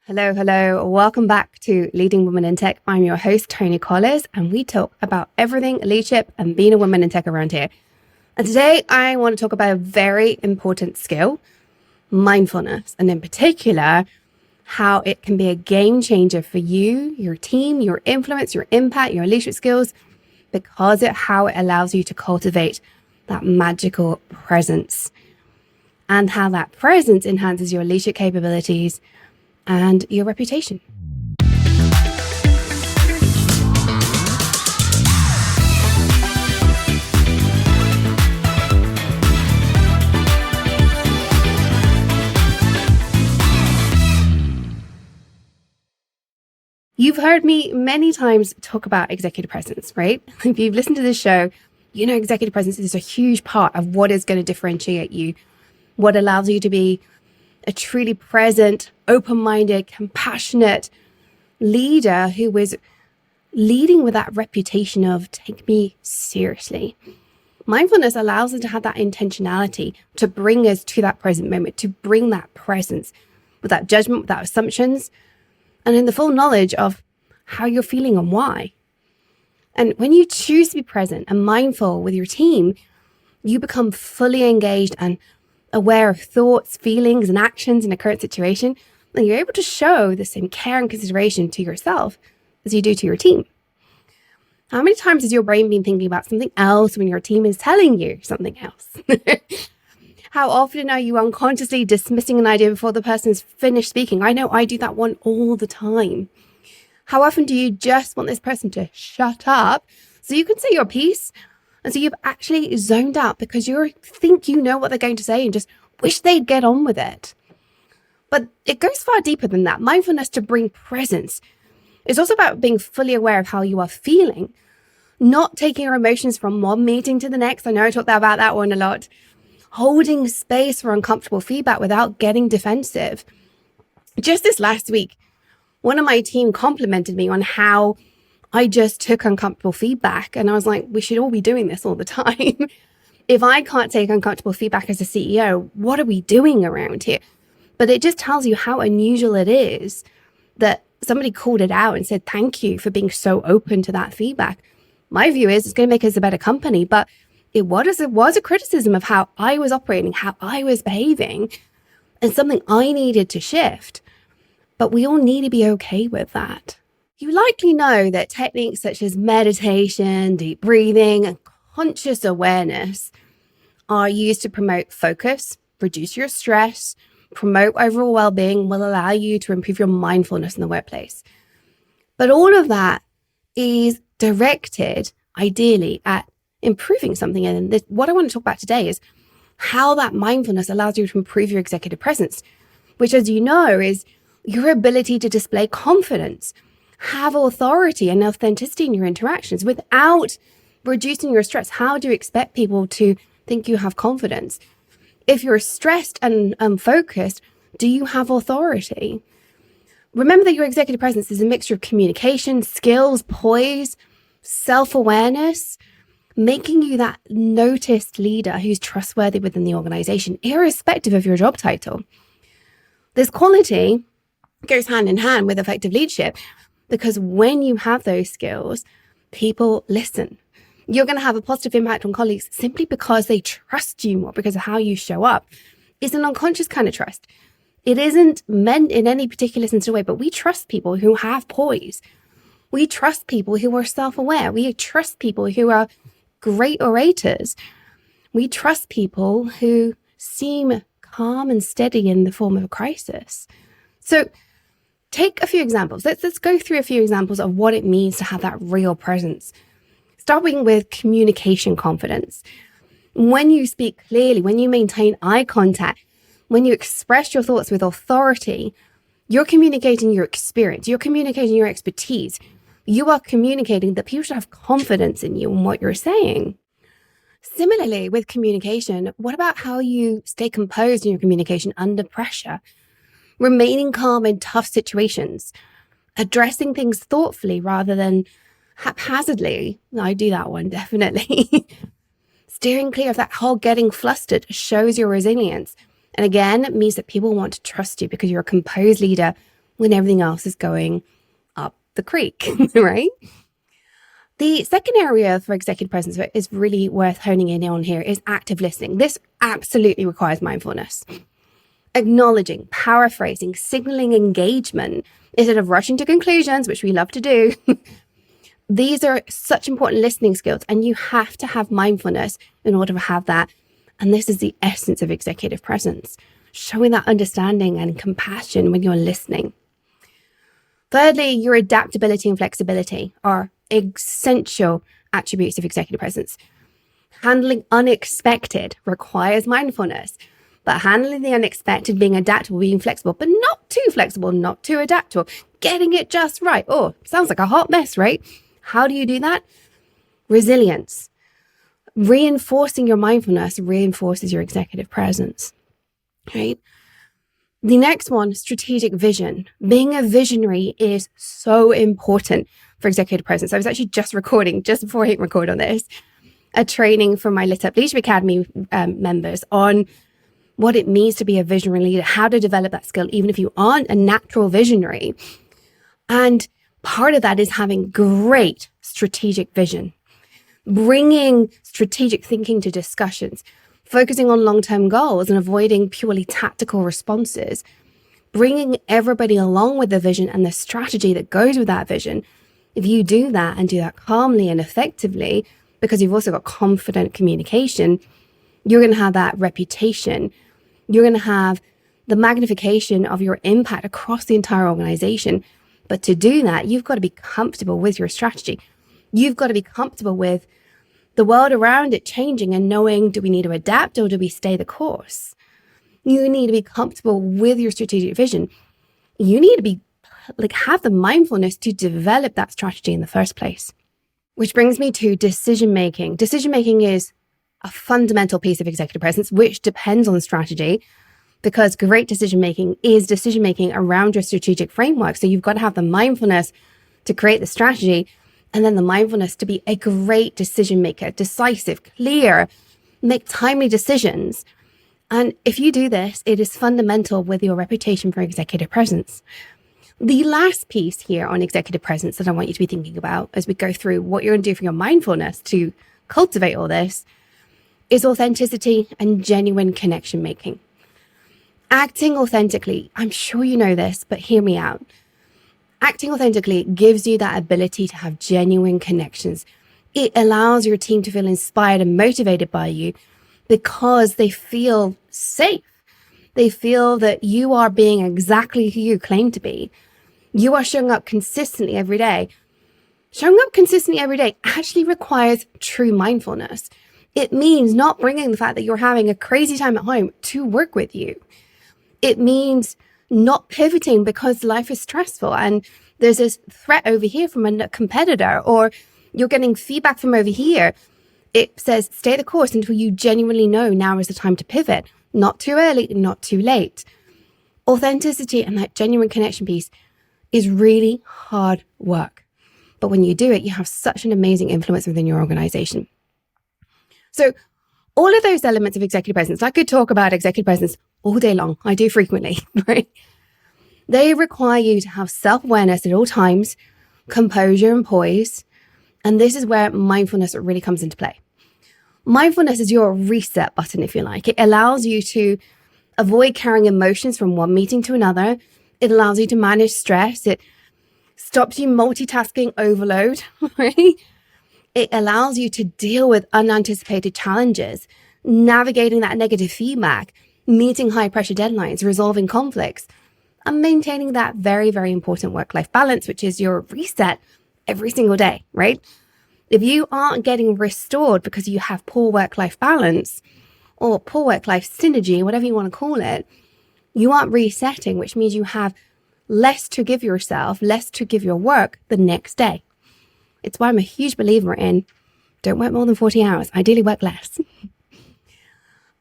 Hello, hello. Welcome back to Leading Women in Tech. I'm your host, Tony Collins, and we talk about everything leadership and being a woman in tech around here. And today I want to talk about a very important skill, mindfulness, and in particular, how it can be a game changer for you, your team, your influence, your impact, your leadership skills, because of how it allows you to cultivate that magical presence and how that presence enhances your leadership capabilities and your reputation. You've heard me many times talk about executive presence, right? If you've listened to this show, you know executive presence is a huge part of what is going to differentiate you, what allows you to be a truly present, open-minded, compassionate leader who is leading with that reputation of take me seriously. Mindfulness allows us to have that intentionality to bring us to that present moment, to bring that presence without judgment, without assumptions, and in the full knowledge of how you're feeling and why. And when you choose to be present and mindful with your team, you become fully engaged and aware of thoughts, feelings, and actions in a current situation, and you're able to show the same care and consideration to yourself as you do to your team. How many times has your brain been thinking about something else when your team is telling you something else? How often are you unconsciously dismissing an idea before the person's finished speaking? I know I do that one all the time. How often do you just want this person to shut up so you can say your piece? And so you've actually zoned out because you think you know what they're going to say and just wish they'd get on with it. But it goes far deeper than that. Mindfulness to bring presence is also about being fully aware of how you are feeling, not taking your emotions from one meeting to the next. I know I talked about that one a lot. Holding space for uncomfortable feedback without getting defensive. Just this last week, one of my team complimented me on how I just took uncomfortable feedback. And I was like, we should all be doing this all the time. If I can't take uncomfortable feedback as a CEO, what are we doing around here? But it just tells you how unusual it is that somebody called it out and said, thank you for being so open to that feedback. My view is it's going to make us a better company, but it was a criticism of how I was operating, how I was behaving, and something I needed to shift. But we all need to be okay with that. You likely know that techniques such as meditation, deep breathing, and conscious awareness are used to promote focus, reduce your stress, promote overall well-being, will allow you to improve your mindfulness in the workplace. But all of that is directed, ideally, at improving something. And what I want to talk about today is how that mindfulness allows you to improve your executive presence, which, as you know, is your ability to display confidence, have authority and authenticity in your interactions without reducing your stress. How do you expect people to think you have confidence? If you're stressed and focused, do you have authority? Remember that your executive presence is a mixture of communication, skills, poise, self-awareness, making you that noticed leader who's trustworthy within the organization, irrespective of your job title. This quality goes hand in hand with effective leadership, because when you have those skills, people listen. You're going to have a positive impact on colleagues simply because they trust you more because of how you show up. It's an unconscious kind of trust. It isn't meant in any particular sensitive way, but we trust people who have poise. We trust people who are self-aware. We trust people who are great orators. We trust people who seem calm and steady in the form of a crisis. So take a few examples. Let's go through a few examples of what it means to have that real presence. Starting with communication confidence. When you speak clearly, when you maintain eye contact, when you express your thoughts with authority, you're communicating your experience, you're communicating your expertise. You are communicating that people should have confidence in you and what you're saying. Similarly, with communication, what about how you stay composed in your communication under pressure? Remaining calm in tough situations, addressing things thoughtfully rather than haphazardly. I do that one, definitely. Steering clear of that whole getting flustered shows your resilience. And again, it means that people want to trust you because you're a composed leader when everything else is going up the creek, right? The second area for executive presence that is really worth honing in on here is active listening. This absolutely requires mindfulness. Acknowledging, paraphrasing, signaling engagement instead of rushing to conclusions, which we love to do. These are such important listening skills, and you have to have mindfulness in order to have that. And this is the essence of executive presence, showing that understanding and compassion when you're listening. Thirdly, your adaptability and flexibility are essential attributes of executive presence. Handling unexpected requires mindfulness, but handling the unexpected, being adaptable, being flexible, but not too flexible, not too adaptable, getting it just right. Oh, sounds like a hot mess, right? How do you do that? Resilience. Reinforcing your mindfulness reinforces your executive presence, right? The next one, strategic vision. Being a visionary is so important for executive presence. I was actually just recording, just before I hit record on this, a training for my Lit Up Leadership Academy members on what it means to be a visionary leader, how to develop that skill, even if you aren't a natural visionary. And part of that is having great strategic vision, bringing strategic thinking to discussions, focusing on long-term goals and avoiding purely tactical responses, bringing everybody along with the vision and the strategy that goes with that vision. If you do that and do that calmly and effectively, because you've also got confident communication, you're going to have that reputation. You're going to have the magnification of your impact across the entire organization. But to do that, you've got to be comfortable with your strategy. You've got to be comfortable with the world around it changing and knowing, do we need to adapt or do we stay the course? You need to be comfortable with your strategic vision. You need to be have the mindfulness to develop that strategy in the first place. Which brings me to decision making. Decision making is a fundamental piece of executive presence, which depends on strategy, because great decision making is decision making around your strategic framework. So you've got to have the mindfulness to create the strategy, and then the mindfulness to be a great decision maker, decisive, clear, make timely decisions. And if you do this, it is fundamental with your reputation for executive presence. The last piece here on executive presence that I want you to be thinking about as we go through what you're going to do for your mindfulness to cultivate all this is authenticity and genuine connection making. Acting authentically, I'm sure you know this, but hear me out. Acting authentically gives you that ability to have genuine connections. It allows your team to feel inspired and motivated by you because they feel safe. They feel that you are being exactly who you claim to be. You are showing up consistently every day. Showing up consistently every day actually requires true mindfulness. It means not bringing the fact that you're having a crazy time at home to work with you. It means not pivoting because life is stressful and there's this threat over here from a competitor, or you're getting feedback from over here. It says stay the course until you genuinely know now is the time to pivot. Not too early, not too late. Authenticity and that genuine connection piece is really hard work. But when you do it, you have such an amazing influence within your organization. So all of those elements of executive presence, I could talk about executive presence all day long. I do frequently, right? They require you to have self-awareness at all times, composure and poise. And this is where mindfulness really comes into play. Mindfulness is your reset button, if you like. It allows you to avoid carrying emotions from one meeting to another. It allows you to manage stress. It stops you multitasking overload, right? It allows you to deal with unanticipated challenges, navigating that negative feedback, meeting high pressure deadlines, resolving conflicts, and maintaining that very, very important work-life balance, which is your reset every single day, right? If you aren't getting restored because you have poor work-life balance or poor work-life synergy, whatever you want to call it, you aren't resetting, which means you have less to give yourself, less to give your work the next day. It's why I'm a huge believer in don't work more than 40 hours. Ideally work less.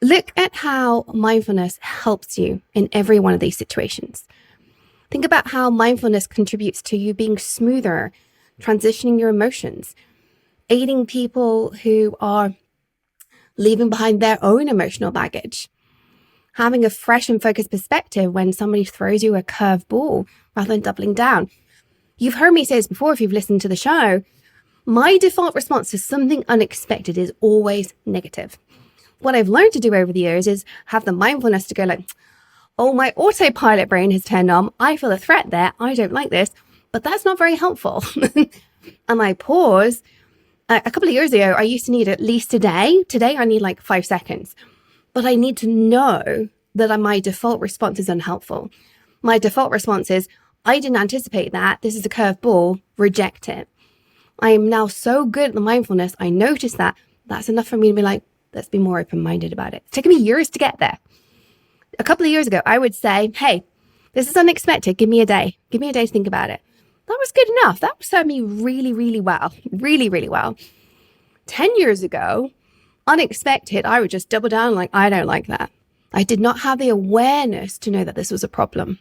Look at how mindfulness helps you in every one of these situations. Think about how mindfulness contributes to you being smoother, transitioning your emotions, aiding people who are leaving behind their own emotional baggage, having a fresh and focused perspective when somebody throws you a curved ball rather than doubling down. You've heard me say this before if you've listened to the show. My default response to something unexpected is always negative. What I've learned to do over the years is have the mindfulness to go like, oh, my autopilot brain has turned on. I feel a threat there. I don't like this, but that's not very helpful. And I pause. A couple of years ago, I used to need at least a day. Today, I need like 5 seconds. But I need to know that my default response is unhelpful. My default response is, I didn't anticipate that. This is a curved ball. Reject it. I am now so good at the mindfulness. I noticed that. That's enough for me to be like, let's be more open-minded about it. It's taken me years to get there. A couple of years ago, I would say, hey, this is unexpected. Give me a day. Give me a day to think about it. That was good enough. That served me really, really well. Really, really well. 10 years ago, unexpected, I would just double down like, I don't like that. I did not have the awareness to know that this was a problem.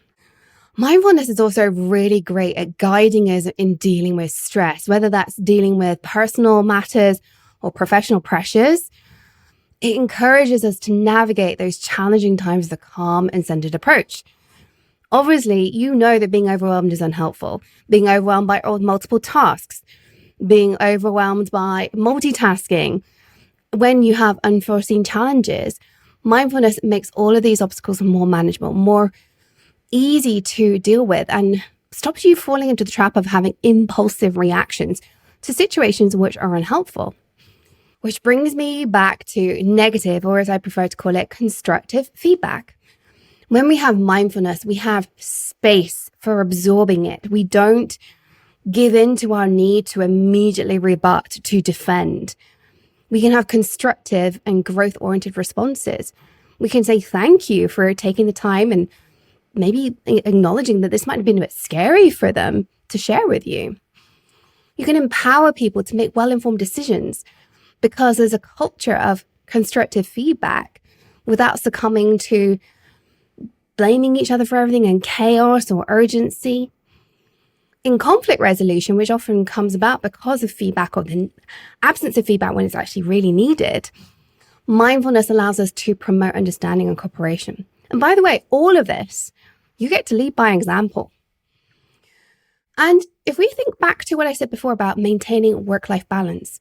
Mindfulness is also really great at guiding us in dealing with stress, whether that's dealing with personal matters or professional pressures. It encourages us to navigate those challenging times with a calm and centered approach. Obviously, you know that being overwhelmed is unhelpful. Being overwhelmed by multiple tasks, being overwhelmed by multitasking. When you have unforeseen challenges, mindfulness makes all of these obstacles more manageable, more easy to deal with, and stops you falling into the trap of having impulsive reactions to situations which are unhelpful. Which brings me back to negative, or as I prefer to call it, constructive feedback. When we have mindfulness, we have space for absorbing it. We don't give in to our need to immediately rebut, to defend. We can have constructive and growth-oriented responses. We can say thank you for taking the time and maybe acknowledging that this might have been a bit scary for them to share with you. You can empower people to make well-informed decisions because there's a culture of constructive feedback without succumbing to blaming each other for everything and chaos or urgency. In conflict resolution, which often comes about because of feedback or the absence of feedback when it's actually really needed, mindfulness allows us to promote understanding and cooperation. And by the way, all of this, you get to lead by example. And if we think back to what I said before about maintaining work-life balance,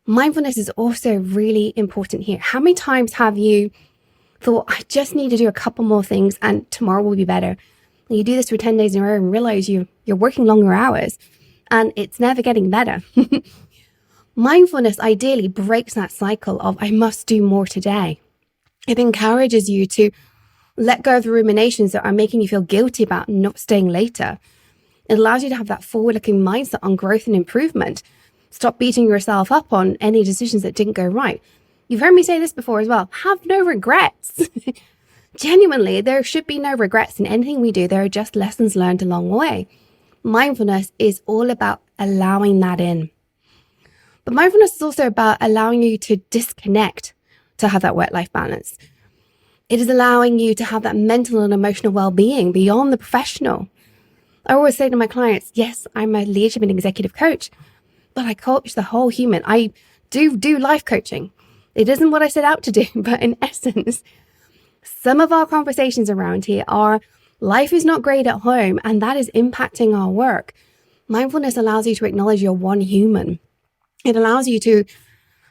mindfulness is also really important here. How many times have you thought, I just need to do a couple more things and tomorrow will be better? And you do this for 10 days in a row and realize you're working longer hours and it's never getting better. Mindfulness ideally breaks that cycle of I must do more today. It encourages you to let go of the ruminations that are making you feel guilty about not staying later. It allows you to have that forward-looking mindset on growth and improvement. Stop beating yourself up on any decisions that didn't go right. You've heard me say this before as well. Have no regrets. Genuinely, there should be no regrets in anything we do. There are just lessons learned along the way. Mindfulness is all about allowing that in. But mindfulness is also about allowing you to disconnect to have that work-life balance. It is allowing you to have that mental and emotional well-being beyond the professional. I always say to my clients, yes, I'm a leadership and executive coach, but I coach the whole human. I do life coaching. It isn't what I set out to do, but in essence, some of our conversations around here are life is not great at home, and that is impacting our work. Mindfulness allows you to acknowledge you're one human. It allows you to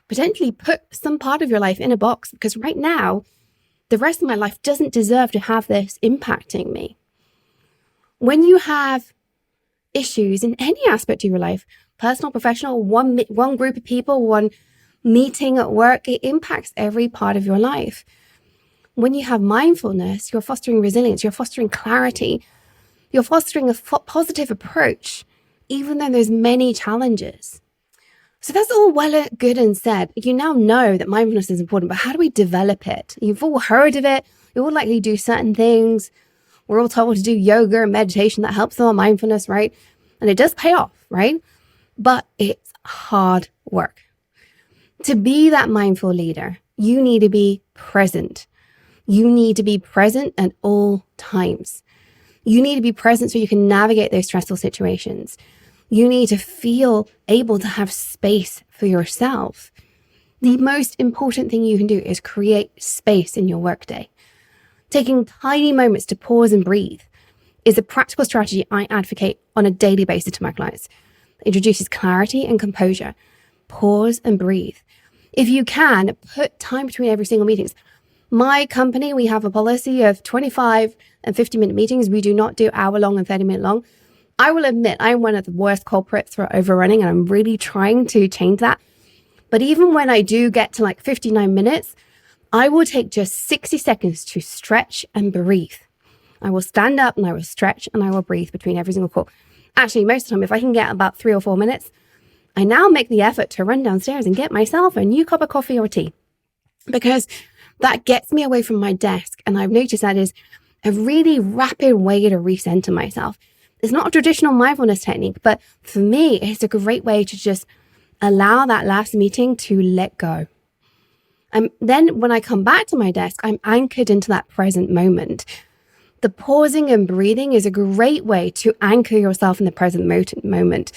potentially put some part of your life in a box, because right now, the rest of my life doesn't deserve to have this impacting me. When you have issues in any aspect of your life, personal, professional, one group of people, one meeting at work, it impacts every part of your life. When you have mindfulness, you're fostering resilience, you're fostering clarity, you're fostering a positive approach, even though there's many challenges. So that's all well good and said. You now know that mindfulness is important, but how do we develop it? You've all heard of it. You all likely do certain things. We're all told to do yoga and meditation that helps our mindfulness, right? And it does pay off, right? But it's hard work. To be that mindful leader, you need to be present. You need to be present at all times. You need to be present so you can navigate those stressful situations. You need to feel able to have space for yourself. The most important thing you can do is create space in your workday. Taking tiny moments to pause and breathe is a practical strategy I advocate on a daily basis to my clients. It introduces clarity and composure. Pause and breathe. If you can, put time between every single meeting. My company, we have a policy of 25 and 50-minute meetings. We do not do hour-long and 30-minute long. I will admit I'm one of the worst culprits for overrunning, and I'm really trying to change that. But even when I do get to like 59 minutes, I will take just 60 seconds to stretch and breathe. I will stand up and I will stretch and I will breathe between every single call. Actually, most of the time, if I can get about 3 or 4 minutes, I now make the effort to run downstairs and get myself a new cup of coffee or tea, because that gets me away from my desk. And I've noticed that is a really rapid way to recenter myself. It's not a traditional mindfulness technique, but for me, it's a great way to just allow that last meeting to let go. And then when I come back to my desk, I'm anchored into that present moment. The pausing and breathing is a great way to anchor yourself in the present moment,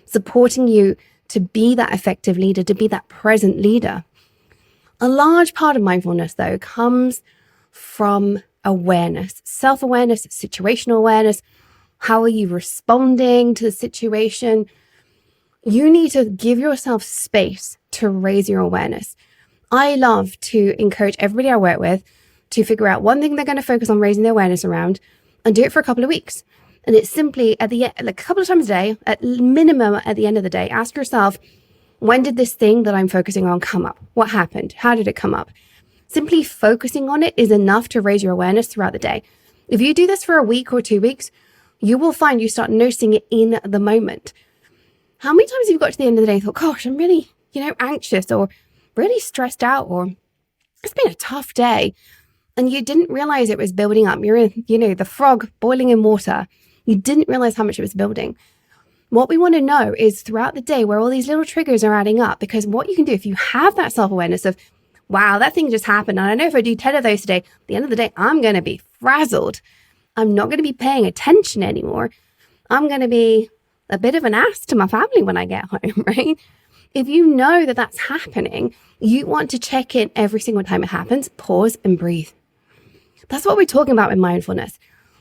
supporting you to be that effective leader, to be that present leader. A large part of mindfulness, though, comes from awareness, self-awareness, situational awareness. How are you responding to the situation? You need to give yourself space to raise your awareness. I love to encourage everybody I work with to figure out one thing they're going to focus on raising their awareness around and do it for a couple of weeks. And it's simply at the end, like a couple of times a day, at minimum at the end of the day, ask yourself, when did this thing that I'm focusing on come up? What happened? How did it come up? Simply focusing on it is enough to raise your awareness throughout the day. If you do this for a week or 2 weeks, you will find you start noticing it in the moment. How many times have you got to the end of the day and thought, gosh, I'm really, anxious or really stressed out, or it's been a tough day, and you didn't realize it was building up. You're in, the frog boiling in water. You didn't realize how much it was building. What we want to know is throughout the day where all these little triggers are adding up, because what you can do if you have that self-awareness of, wow, that thing just happened, and I know if I do 10 of those today, at the end of the day, I'm going to be frazzled. I'm not going to be paying attention anymore. I'm going to be a bit of an ass to my family when I get home, right? If you know that that's happening, you want to check in every single time it happens, pause and breathe. That's what we're talking about in mindfulness.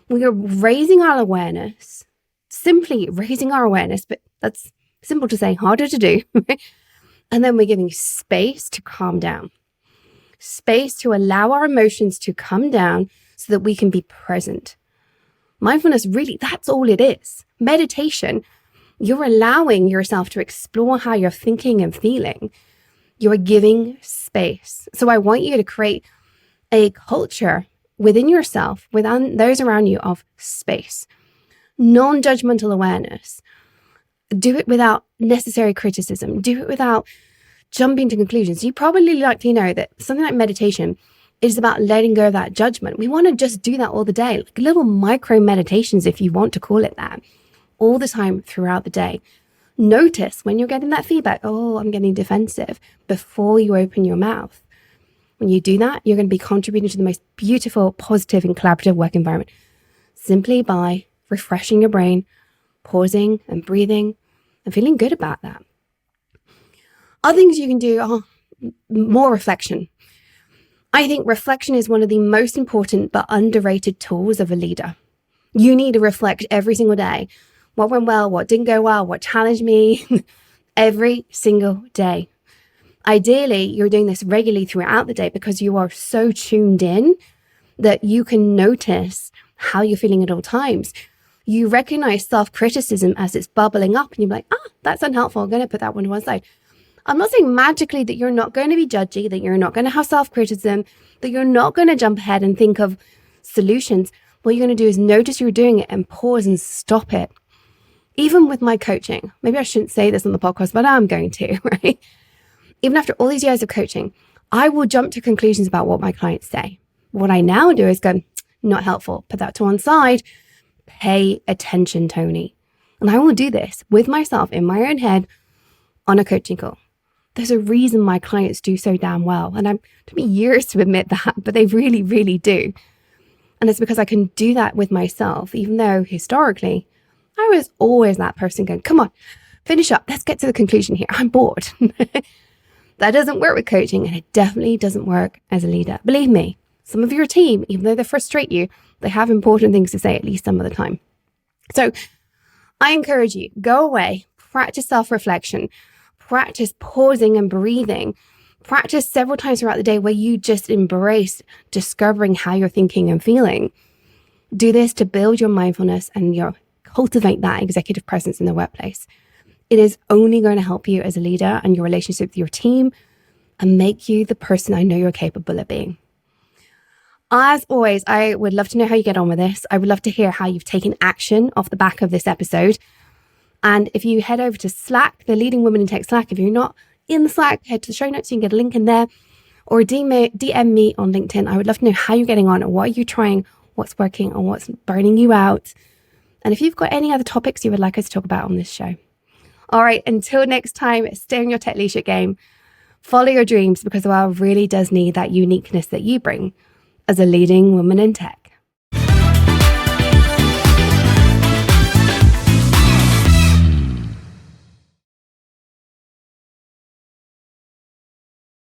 We are raising our awareness, simply raising our awareness, but that's simple to say, harder to do. And then we're giving space to calm down, space to allow our emotions to come down so that we can be present. Mindfulness, really, that's all it is. Meditation, you're allowing yourself to explore how you're thinking and feeling. You're giving space. So I want you to create a culture within yourself, within those around you, of space, non-judgmental awareness. Do it without necessary criticism. Do it without jumping to conclusions. You probably likely know that something like meditation is about letting go of that judgment. We want to just do that all the day, like little micro meditations, if you want to call it that, all the time throughout the day. Notice when you're getting that feedback, oh, I'm getting defensive, before you open your mouth. When you do that, you're going to be contributing to the most beautiful, positive, and collaborative work environment simply by refreshing your brain, pausing and breathing and feeling good about that. Other things you can do are more reflection. I think reflection is one of the most important but underrated tools of a leader. You need to reflect every single day. What went well, what didn't go well, what challenged me, every single day. Ideally, you're doing this regularly throughout the day because you are so tuned in that you can notice how you're feeling at all times. You recognize self-criticism as it's bubbling up and you're like, that's unhelpful. I'm going to put that one to one side. I'm not saying magically that you're not going to be judgy, that you're not going to have self-criticism, that you're not going to jump ahead and think of solutions. What you're going to do is notice you're doing it and pause and stop it. Even with my coaching, maybe I shouldn't say this on the podcast, but I'm going to, right? Even after all these years of coaching, I will jump to conclusions about what my clients say. What I now do is go, not helpful, put that to one side, pay attention, Tony. And I will do this with myself in my own head on a coaching call. There's a reason my clients do so damn well. And it took me years to admit that, but they really, really do. And it's because I can do that with myself, even though historically, I was always that person going, come on, finish up. Let's get to the conclusion here. I'm bored. That doesn't work with coaching, and it definitely doesn't work as a leader. Believe me, Some of your team, even though they frustrate you, they have important things to say at least some of the time. So I encourage you, go away, practice self-reflection, practice pausing and breathing, practice several times throughout the day where you just embrace discovering how you're thinking and feeling. Do this to build your mindfulness and cultivate that executive presence in the workplace. It is only going to help you as a leader and your relationship with your team and make you the person I know you're capable of being. As always, I would love to know how you get on with this. I would love to hear how you've taken action off the back of this episode. And if you head over to Slack, the Leading Women in Tech Slack, if you're not in the Slack, head to the show notes, you can get a link in there, or DM me on LinkedIn. I would love to know how you're getting on and what are you trying, what's working and what's burning you out. And if you've got any other topics you would like us to talk about on this show. All right, until next time, stay on your tech leadership game. Follow your dreams because the world really does need that uniqueness that you bring as a leading woman in tech.